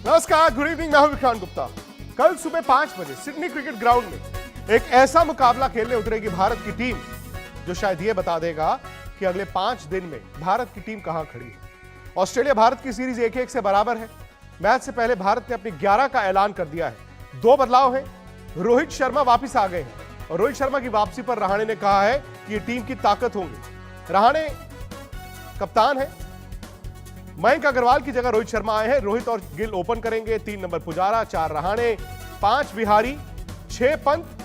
नमस्कार, good evening. मैं हूं विक्रांत गुप्ता। कल सुबह 5 बजे सिडनी क्रिकेट ग्राउंड में एक ऐसा मुकाबला खेलने उतरेगी भारत की टीम जो शायद ये बता देगा कि अगले 5 दिन में भारत की टीम कहां खड़ी है। ऑस्ट्रेलिया भारत की सीरीज 1-1 से बराबर है। मैच से पहले भारत ने अपनी 11 का ऐलान कर दिया है। 2 बदलाव हैं। रोहित शर्मा वापिस आ गए हैं और रोहित शर्मा की वापसी पर रहाणे ने कहा है कि ये टीम की ताकत होंगी। रहाणे कप्तान है। मयंक अग्रवाल की जगह रोहित शर्मा आए हैं। रोहित और गिल ओपन करेंगे। 3 नंबर पुजारा, 4 रहाणे, 5 विहारी, 6 पंत,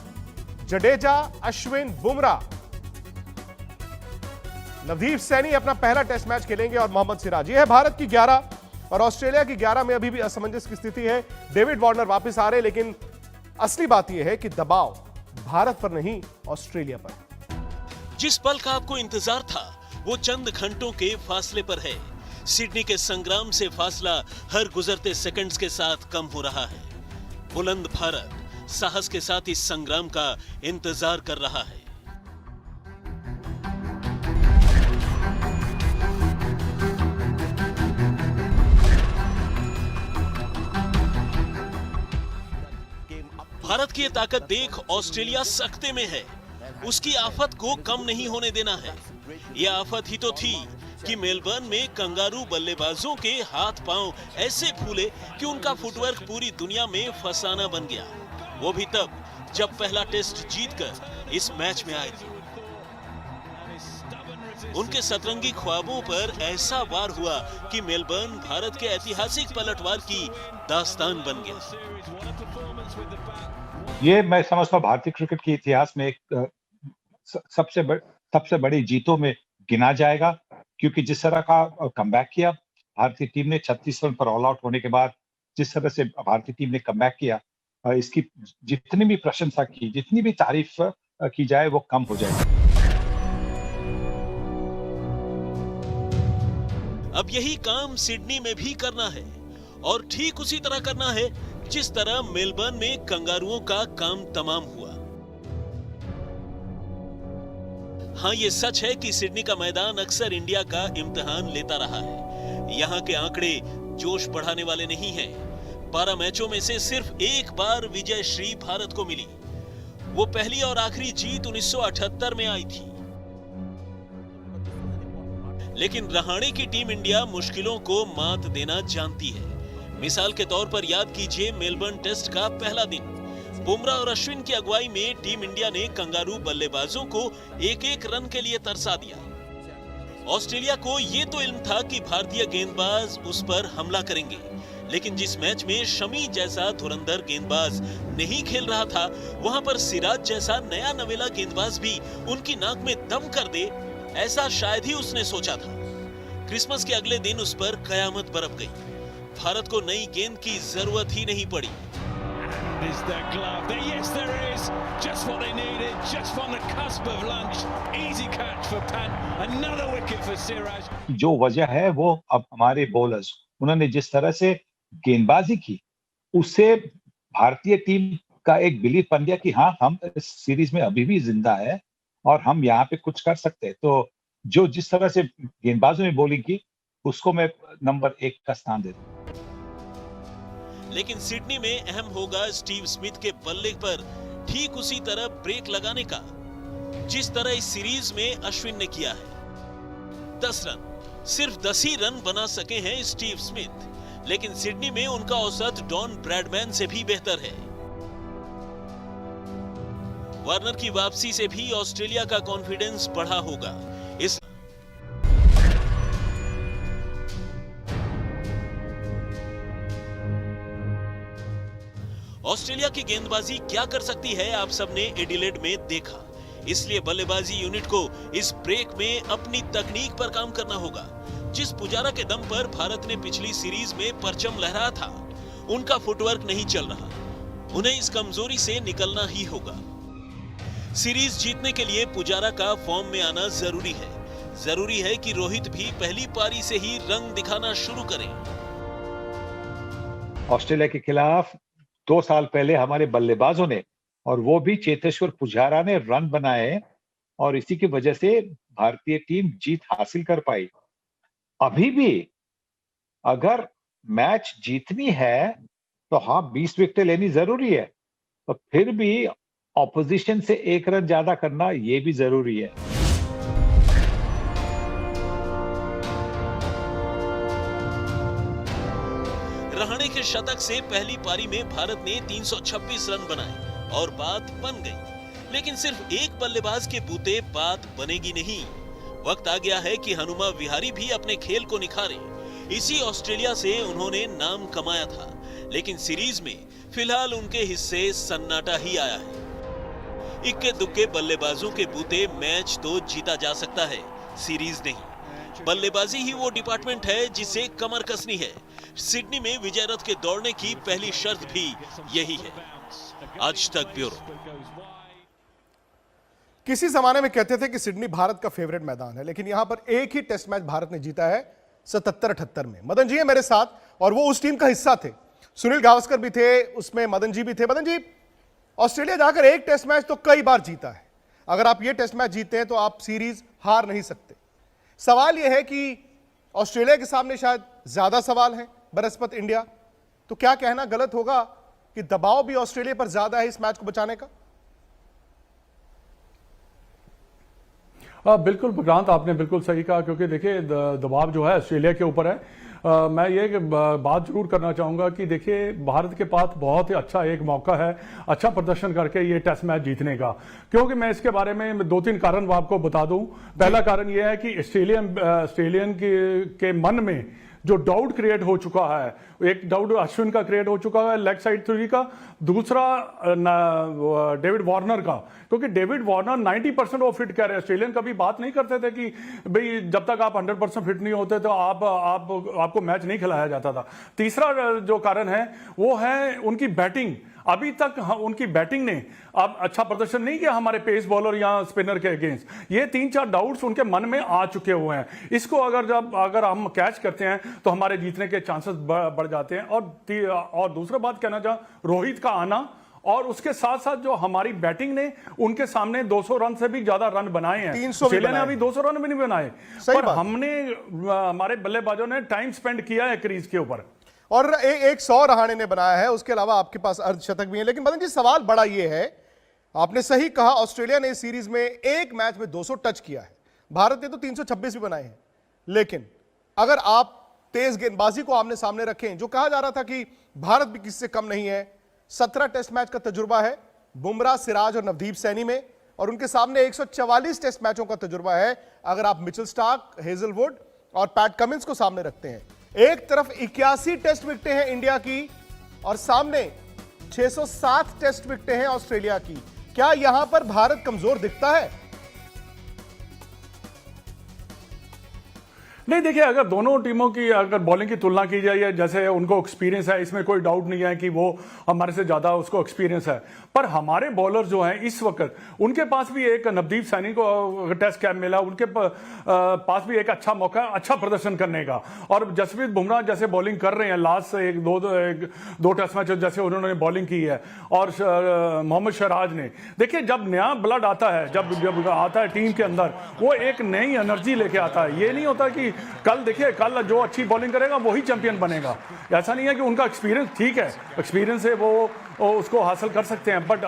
जडेजा, अश्विन, बुमराह। नवदीप सैनी अपना पहला टेस्ट मैच खेलेंगे और मोहम्मद सिराज। यह है भारत की 11 और ऑस्ट्रेलिया की 11 में अभी भी असमंजस की स्थिति है। डेविड वार्नर वापस आ रहे, लेकिन असली बात यह है कि दबाव भारत पर नहीं, ऑस्ट्रेलिया पर। जिस पल का आपको इंतजार था वो चंद घंटों के फासले पर है। सिडनी के संग्राम से फासला हर गुजरते सेकंड्स के साथ कम हो रहा है। बुलंद भारत साहस के साथ इस संग्राम का इंतजार कर रहा है। भारत की ये ताकत देख ऑस्ट्रेलिया सख्ते में है। उसकी आफत को कम नहीं होने देना है। यह आफत ही तो थी कि मेलबर्न में कंगारू बल्लेबाजों के हाथ पांव ऐसे फूले कि उनका फुटवर्क पूरी दुनिया में फसाना बन गया। वो भी तब जब पहला टेस्ट जीतकर इस मैच में आए थे। उनके सतरंगी ख्वाबों पर ऐसा वार हुआ कि मेलबर्न भारत के ऐतिहासिक पलटवार की दास्तान बन गया। ये मैं समझता हूं भारतीय क्रिकेट के इतिहास में एक सबसे बड़ी जीतों में गिना जाएगा, क्योंकि जिस तरह का कमबैक किया भारतीय टीम ने 36 रन पर ऑल आउट होने के बाद, जिस तरह से भारतीय टीम ने कमबैक किया, इसकी जितनी भी प्रशंसा की, जितनी भी तारीफ की जाए वो कम हो जाएगी। अब यही काम सिडनी में भी करना है और ठीक उसी तरह करना है जिस तरह मेलबर्न में कंगारुओं का काम तमाम हुआ। हाँ, ये सच है कि सिडनी का मैदान अक्सर इंडिया का इम्तिहान लेता रहा है। यहाँ के आंकड़े जोश बढ़ाने वाले नहीं हैं। 12 मैचों में से सिर्फ एक बार विजय श्री भारत को मिली। वो पहली और आखिरी जीत 1978 में आई थी। लेकिन रहाणे की टीम इंडिया मुश्किलों को मात देना जानती है। मिसाल के तौर पर याद कीजिए मेलबर्न टेस्ट का पहला दिन। बुमराह और अश्विन की अगुवाई में टीम इंडिया ने कंगारू बल्लेबाजों को 1-1 रन के लिए तरसा दिया। ऑस्ट्रेलिया को यह तो इल्म था कि भारतीय गेंदबाज उस पर हमला करेंगे, लेकिन जिस मैच में शमी जैसा धुरंधर गेंदबाज नहीं खेल रहा था, वहां पर सिराज जैसा नया नवेला गेंदबाज भी उनकी नाक में दम कर दे, ऐसा शायद ही उसने सोचा था। क्रिसमस के अगले दिन उस पर कयामत बरप गई। भारत को नई गेंद की जरूरत ही नहीं पड़ी। Is their glove there? Yes, there is. Just what they needed. Just on the cusp of lunch. Easy catch for Pant. Another wicket for Siraj. जो वजह है वो अब हमारे बॉलर्स, उन्होंने जिस तरह से गेंदबाजी की, उससे भारतीय टीम का एक बिलीफ बन गया कि हाँ, हम इस सीरीज में अभी भी जिंदा है और हम यहाँ पे कुछ कर सकते हैं। तो जो जिस तरह से गेंदबाजों ने बॉलिंग की, उसको मैं नंबर 1 का स्थान देता हूँ। लेकिन सिडनी में अहम होगा स्टीव स्मिथ के बल्ले पर ठीक उसी तरह ब्रेक लगाने का जिस तरह इस सीरीज में अश्विन ने किया है। 10 रन, सिर्फ 10 ही रन बना सके हैं स्टीव स्मिथ, लेकिन सिडनी में उनका औसत डॉन ब्रैडमैन से भी बेहतर है। वार्नर की वापसी से भी ऑस्ट्रेलिया का कॉन्फिडेंस बढ़ा होगा। इस ऑस्ट्रेलिया की गेंदबाजी क्या कर सकती है आप सबने एडिलेड में देखा। इसलिए बल्लेबाजी यूनिट को इस ब्रेक में अपनी तकनीक पर काम करना होगा। जिस पुजारा के दम पर भारत ने पिछली सीरीज में परचम लहराया था, उनका फुटवर्क नहीं चल रहा। उन्हें इस कमजोरी से निकलना ही होगा। सीरीज जीतने के लिए पुजारा का फॉर्म में आना जरूरी है। जरूरी है कि रोहित भी पहली पारी से ही रंग दिखाना शुरू करें। ऑस्ट्रेलिया के खिलाफ 2 साल पहले हमारे बल्लेबाजों ने, और वो भी चेतेश्वर पुजारा ने रन बनाए और इसी की वजह से भारतीय टीम जीत हासिल कर पाई। अभी भी अगर मैच जीतनी है तो हाँ 20 विकेटें लेनी जरूरी है, तो फिर भी ऑपोजिशन से 1 रन ज्यादा करना ये भी जरूरी है। रहाणे के शतक से पहली पारी में भारत ने 326 रन बनाए और बात बन गई। लेकिन सिर्फ एक बल्लेबाज के बूते बात बनेगी नहीं। वक्त आ गया है कि हनुमा विहारी भी अपने खेल को निखारे। इसी ऑस्ट्रेलिया से उन्होंने नाम कमाया था, लेकिन सीरीज में फिलहाल उनके हिस्से सन्नाटा ही आया है। इक्के दुक्के बल्लेबाजों के बूते मैच तो जीता जा सकता है, सीरीज नहीं। बल्लेबाजी ही वो डिपार्टमेंट है जिसे कमर कसनी है। सिडनी में विजय रथ के दौड़ने की पहली शर्त भी यही है। आज तक ब्यूरो। किसी जमाने में कहते थे कि सिडनी भारत का फेवरेट मैदान है, लेकिन यहां पर एक ही टेस्ट मैच भारत ने जीता है 77-78 में। मदन जी है मेरे साथ और वो उस टीम का हिस्सा थे। सुनील गावस्कर भी थे, उसमें मदन जी भी थे। मदन जी, ऑस्ट्रेलिया जाकर एक टेस्ट मैच तो कई बार जीता है। अगर आप ये टेस्ट मैच जीतते हैं तो आप सीरीज हार नहीं सकते। सवाल यह है कि ऑस्ट्रेलिया के सामने शायद ज्यादा सवाल है बनस्पत इंडिया, तो क्या कहना गलत होगा कि दबाव भी ऑस्ट्रेलिया पर ज्यादा है इस मैच को बचाने का? बिल्कुल विक्रांत, आपने बिल्कुल सही कहा, क्योंकि देखिए दबाव जो है ऑस्ट्रेलिया के ऊपर है। मैं ये बात जरूर करना चाहूँगा कि देखिए भारत के पास बहुत ही अच्छा एक मौका है अच्छा प्रदर्शन करके ये टेस्ट मैच जीतने का, क्योंकि मैं इसके बारे में 2-3 कारण आपको बता दूं। पहला कारण ये है कि ऑस्ट्रेलियन के मन में जो डाउट क्रिएट हो चुका है, एक डाउट अश्विन का क्रिएट हो चुका है लेग साइड 3 का, दूसरा डेविड वार्नर का, क्योंकि डेविड वार्नर 90% वो फिट कह रहे हैं। ऑस्ट्रेलियन कभी बात नहीं करते थे कि भाई जब तक आप 100% फिट नहीं होते तो आपको मैच नहीं खिलाया जाता था। तीसरा जो कारण है वो है उनकी बैटिंग। अभी तक उनकी बैटिंग ने अब अच्छा प्रदर्शन नहीं किया हमारे पेस बॉलर या स्पिनर के अगेंस्ट। ये 3-4 डाउट्स उनके मन में आ चुके हुए हैं। इसको अगर हम कैच करते हैं तो हमारे जीतने के चांसेस बढ़ जाते हैं। और दूसरा बात कहना चाहूँ, रोहित का आना और उसके साथ साथ जो हमारी बैटिंग ने उनके सामने 200 रन से भी ज्यादा रन बनाए हैं। 300 ने अभी 200 रन भी नहीं बनाए, पर हमने हमारे बल्लेबाजों ने टाइम स्पेंड किया है क्रीज के ऊपर। और एक 100 रहाणे ने बनाया है, उसके अलावा आपके पास अर्धशतक भी है। लेकिन मदन जी, सवाल बड़ा ये है, आपने सही कहा, ऑस्ट्रेलिया ने इस सीरीज में एक मैच में 200 टच किया है, भारत ने तो 326 भी बनाए हैं। लेकिन अगर आप तेज गेंदबाजी को आमने सामने रखें, जो कहा जा रहा था कि भारत भी किसी से कम नहीं है, 17 टेस्ट मैच का तजुर्बा है बुमराह, सिराज और नवदीप सैनी में, और उनके सामने 144 टेस्ट मैचों का तजुर्बा है अगर आप मिचेल स्टार्क, हेजलवुड और पैट कमिंस को सामने रखते हैं। एक तरफ 81 टेस्ट विकेटें हैं इंडिया की और सामने 607 टेस्ट विकेटें हैं ऑस्ट्रेलिया की। क्या यहां पर भारत कमजोर दिखता है? नहीं, देखिए अगर दोनों टीमों की अगर बॉलिंग की तुलना की जाए, जैसे उनको एक्सपीरियंस है, इसमें कोई डाउट नहीं है कि वो हमारे से ज़्यादा उसको एक्सपीरियंस है, पर हमारे बॉलर जो हैं इस वक्त, उनके पास भी एक नवदीप सैनी को टेस्ट कैप मिला, उनके पास भी एक अच्छा मौका अच्छा प्रदर्शन करने का। और जसप्रीत बुमराह जैसे बॉलिंग कर रहे हैं लास्ट एक दो टेस्ट मैच जैसे उन्होंने बॉलिंग की है, और मोहम्मद शहराज ने, देखिए जब नया ब्लड आता है, जब आता है टीम के अंदर, वो एक नई एनर्जी लेके आता है। ये नहीं होता कि कल जो अच्छी बॉलिंग करेगा वही चैंपियन बनेगा, ऐसा नहीं है कि उनका एक्सपीरियंस ठीक है, एक्सपीरियंस से वो उसको हासिल कर सकते हैं, बट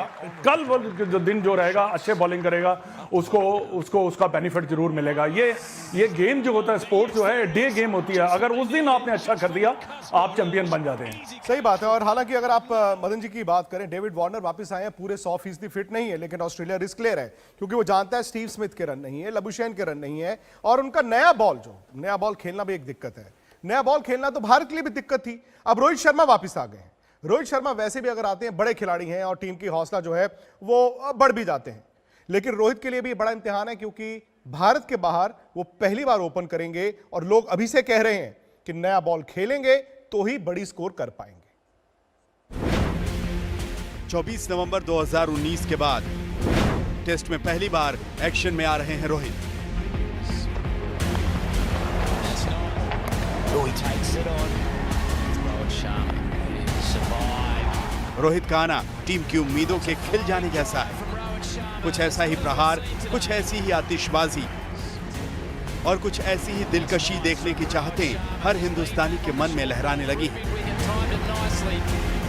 कल जो दिन जो रहेगा अच्छे बॉलिंग करेगा उसको उसका बेनिफिट जरूर मिलेगा। ये गेम जो होता है, स्पोर्ट्स जो है डे गेम होती है, अगर उस दिन आपने अच्छा कर दिया आप चैंपियन बन जाते हैं। सही बात है। और हालांकि अगर आप मदन जी की बात करें, डेविड वार्नर वापस आए हैं, पूरे 100% फिट नहीं है, लेकिन ऑस्ट्रेलिया रिस्क ले रहा है क्योंकि वो जानता है स्टीव स्मिथ के रन नहीं है, लबुशेन के रन नहीं है, और उनका नया बॉल खेलना भी एक दिक्कत है। नया बॉल खेलना तो भारत के लिए भी दिक्कत थी। अब रोहित शर्मा वापस आ गए हैं। रोहित शर्मा वैसे भी अगर आते हैं, बड़े खिलाड़ी हैं और टीम की हौसला जो है वो बढ़ भी जाते हैं, लेकिन रोहित के लिए भी बड़ा इम्तिहान है क्योंकि भारत के बाहर वो पहली बार ओपन करेंगे और लोग अभी से कह रहे हैं कि नया बॉल खेलेंगे तो ही बड़ी स्कोर कर पाएंगे। 24 नवंबर 2019 के बाद टेस्ट में पहली बार एक्शन में आ रहे हैं रोहित। रोहित का आना टीम की उम्मीदों के खिल जाने जैसा है। कुछ ऐसा ही प्रहार, कुछ ऐसी ही आतिशबाजी और कुछ ऐसी ही दिलकशी देखने की चाहतें हर हिंदुस्तानी के मन में लहराने लगी हैं।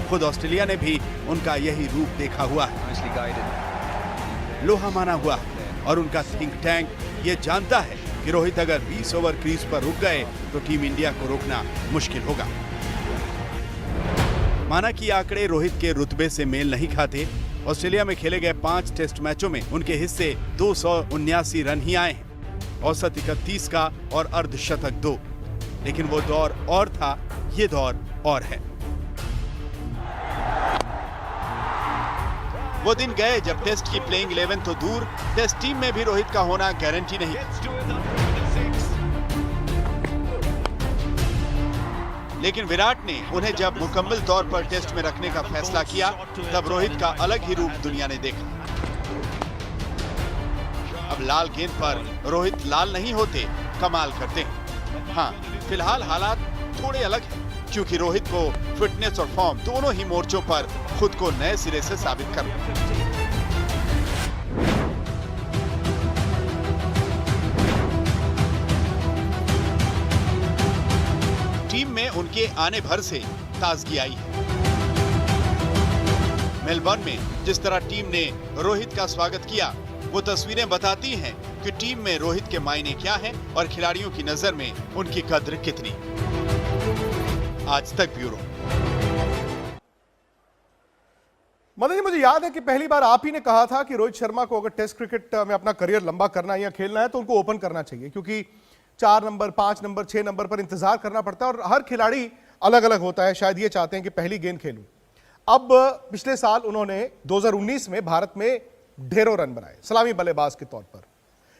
खुद ऑस्ट्रेलिया ने भी उनका यही रूप देखा हुआ है, लोहा माना हुआ है, और उनका थिंक टैंक ये जानता है कि रोहित अगर 20 ओवर क्रीज पर रुक गए तो टीम इंडिया को रोकना मुश्किल होगा। माना कि आंकड़े रोहित के रुतबे से मेल नहीं खाते, ऑस्ट्रेलिया में खेले गए 5 टेस्ट मैचों में उनके हिस्से 279 रन ही आए हैं, औसत 31 का और अर्धशतक 2। लेकिन वो दौर और था, ये दौर और है। वो दिन गए जब टेस्ट की प्लेइंग 11 तो दूर, टेस्ट टीम में भी रोहित का होना गारंटी नहीं। लेकिन विराट ने उन्हें जब मुकम्मल तौर पर टेस्ट में रखने का फैसला किया, तब रोहित का अलग ही रूप दुनिया ने देखा। अब लाल गेंद पर रोहित लाल नहीं होते, कमाल करते हैं। हाँ, फिलहाल हालात थोड़े अलग हैं, क्योंकि रोहित को फिटनेस और फॉर्म दोनों ही मोर्चों पर खुद को नए सिरे से साबित करना। टीम में उनके आने भर से ताजगी आई है। मेलबर्न में जिस तरह टीम ने रोहित का स्वागत किया, वो तस्वीरें बताती हैं कि टीम में रोहित के मायने क्या हैं और खिलाड़ियों की नजर में उनकी कद्र कितनी। आज तक ब्यूरो। मदन जी, मुझे याद है कि पहली बार आप ही ने कहा था कि रोहित शर्मा को अगर टेस्ट क्रिकेट में अपना करियर लंबा करना है या खेलना है तो उनको ओपन करना चाहिए, क्योंकि 4 नंबर, 5 नंबर, 6 नंबर पर इंतजार करना पड़ता है और हर खिलाड़ी अलग अलग होता है। शायद ये चाहते हैं कि पहली गेंद खेलूं। अब पिछले साल उन्होंने 2019 में भारत में ढेरों रन बनाए सलामी बल्लेबाज के तौर पर।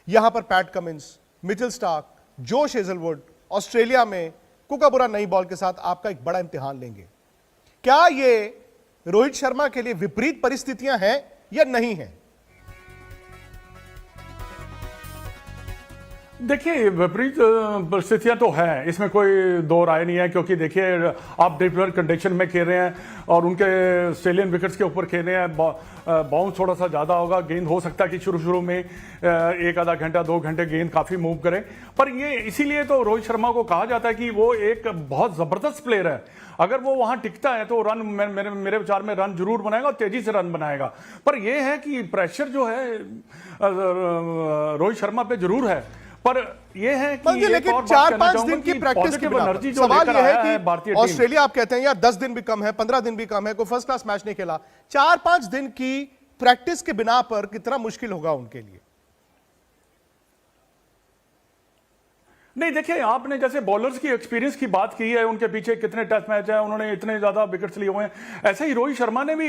यहां पर PAT Cummins, Mitchell Starc, Josh Hazlewood, Australia में कुकाबुरा नई बॉल के साथ आपका एक बड़ा इम्तिहान लेंगे। क्या ये रोहित शर्मा के लिए विपरीत परिस्थितियां हैं या नहीं हैं? देखिए, विपरीत परिस्थितियां तो हैं, इसमें कोई दो राय नहीं है, क्योंकि देखिए आप डिफरेंट कंडीशन में खेल रहे हैं और उनके ऑस्ट्रेलियन विकेट्स के ऊपर खेल रहे हैं। बाउंस थोड़ा सा ज़्यादा होगा, गेंद हो सकता है कि शुरू में 1 आधा घंटा 2 घंटे गेंद काफ़ी मूव करे, पर ये इसीलिए तो रोहित शर्मा को कहा जाता है कि वो एक बहुत ज़बरदस्त प्लेयर है। अगर वो वहाँ टिकता है तो रन मेरे विचार में रन जरूर बनाएगा और तेज़ी से रन बनाएगा। पर यह है कि प्रेशर जो है रोहित शर्मा पे जरूर है, पर यह है कि लेकिन 4-5 दिन की प्रैक्टिस के बिना सवाल यह है कि ऑस्ट्रेलिया आप कहते हैं यार 10 दिन भी कम है, 15 दिन भी कम है, कोई फर्स्ट क्लास मैच नहीं खेला। 4-5 दिन की प्रैक्टिस के बिना पर कितना मुश्किल होगा उनके लिए? नहीं, देखिए आपने जैसे बॉलर्स की एक्सपीरियंस की बात की है, उनके पीछे कितने टेस्ट मैच है, उन्होंने इतने ज्यादा विकेट्स लिए हुए हैं। ऐसे ही रोहित शर्मा ने भी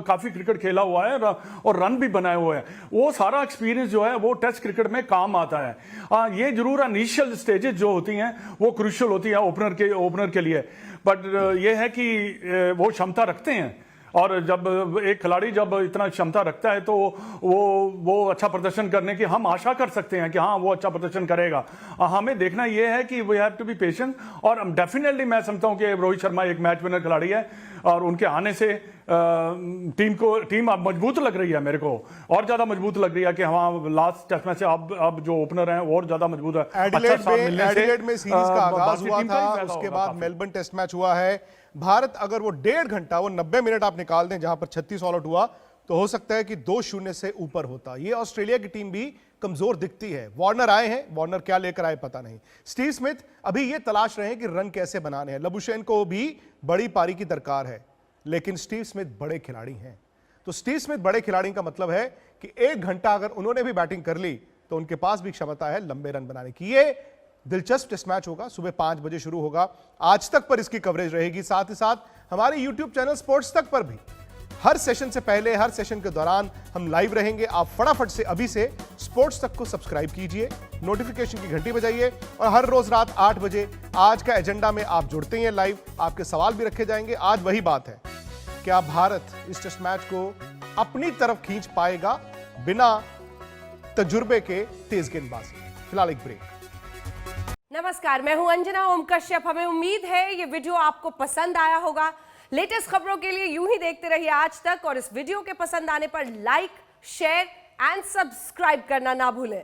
काफी क्रिकेट खेला हुआ है और रन भी बनाए हुए हैं। वो सारा एक्सपीरियंस जो है वो टेस्ट क्रिकेट में काम आता है। ये जरूर इनिशियल स्टेजेस जो होती हैं वो क्रूशियल होती है ओपनर के लिए, बट ये है कि वो क्षमता रखते हैं, और जब एक खिलाड़ी जब इतना क्षमता रखता है तो वो अच्छा प्रदर्शन करने की हम आशा कर सकते हैं कि हाँ वो अच्छा प्रदर्शन करेगा। हमें देखना ये है कि we have to be patient, और डेफिनेटली मैं समझता हूँ कि रोहित शर्मा एक मैच विनर खिलाड़ी है और उनके आने से टीम अब मजबूत लग रही है, मेरे को और ज्यादा मजबूत लग रही है कि हाँ लास्ट टेस्ट मैच से अब जो ओपनर हैं और ज्यादा मजबूत है। एडिलेड में सीरीज का आगाज हुआ था, उसके बाद मेलबर्न टेस्ट मैच हुआ है। भारत अगर वो 1.5 घंटा, वो 90 मिनट आप निकाल दें जहां पर 36 ऑल आउट हुआ, तो हो सकता है कि 2-0 से ऊपर होता। ये ऑस्ट्रेलिया की टीम भी कमजोर दिखती है। वार्नर आए हैं, वार्नर क्या लेकर आए पता नहीं। स्टीव स्मिथ अभी ये तलाश रहे हैं कि रन कैसे बनाने हैं। लबुशेन को भी बड़ी पारी की दरकार है, लेकिन स्टीव स्मिथ बड़े खिलाड़ी हैं। तो स्टीव स्मिथ बड़े खिलाड़ी का मतलब है कि 1 घंटा अगर उन्होंने भी बैटिंग कर ली तो उनके पास भी क्षमता है लंबे रन बनाने की। ये दिलचस्प टेस्ट मैच होगा, सुबह 5 बजे शुरू होगा। आज तक पर इसकी कवरेज रहेगी, साथ ही साथ हमारे यूट्यूब चैनल स्पोर्ट्स तक पर भी हर सेशन से पहले, हर सेशन के दौरान हम लाइव रहेंगे। आप फटाफट से अभी से स्पोर्ट्स तक को सब्सक्राइब कीजिए, नोटिफिकेशन की घंटी बजाइए, और हर रोज रात 8 बजे आज का एजेंडा में आप जुड़ते हैं लाइव, आपके सवाल भी रखे जाएंगे। आज वही बात है, क्या भारत इस टेस्ट मैच को अपनी तरफ खींच पाएगा बिना तजुर्बे के तेज गेंदबाजी? फिलहाल एक ब्रेक। नमस्कार, मैं हूं अंजना ओम कश्यप। हमें उम्मीद है ये वीडियो आपको पसंद आया होगा। लेटेस्ट खबरों के लिए यूं ही देखते रहिए आज तक, और इस वीडियो के पसंद आने पर लाइक, शेयर एंड सब्सक्राइब करना ना भूलें।